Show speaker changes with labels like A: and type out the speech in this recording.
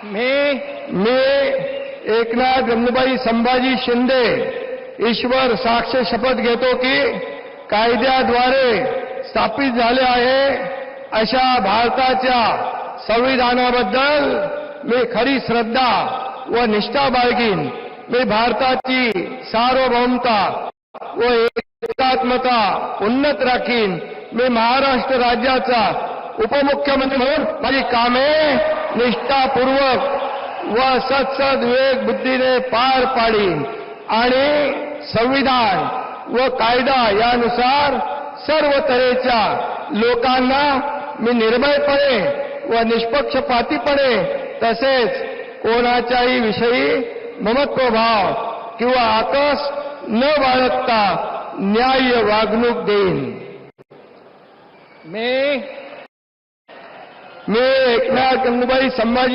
A: मी एकनाथ गंगूबाई संभाजी शिंदे ईश्वर साक्ष शपथ घेतो की कायद्याद्वारे स्थापित झाले आहे अशा भारताच्या संविधानाबद्दल मी खरी श्रद्धा व निष्ठा बाळगीन। मी भारताची सार्वभौमता व एकात्मता उन्नत राखीन। मी महाराष्ट्र राज्याचा उपमुख्यमंत्री म्हणून माझी कामे निष्ठापूर्वक व सत्सद बुद्धीने पार पाडीन आणि संविधान व कायदा यानुसार सर्व तऱ्हेच्या लोकांना मी निर्भयपणे व निष्पक्षपातीपणे तसेच कोणाच्याही विषयी ममत्वभाव किंवा आकस न बाळगता न्याय्य वागणूक देईन। मी एकनाथ गंगूबाई संभाजी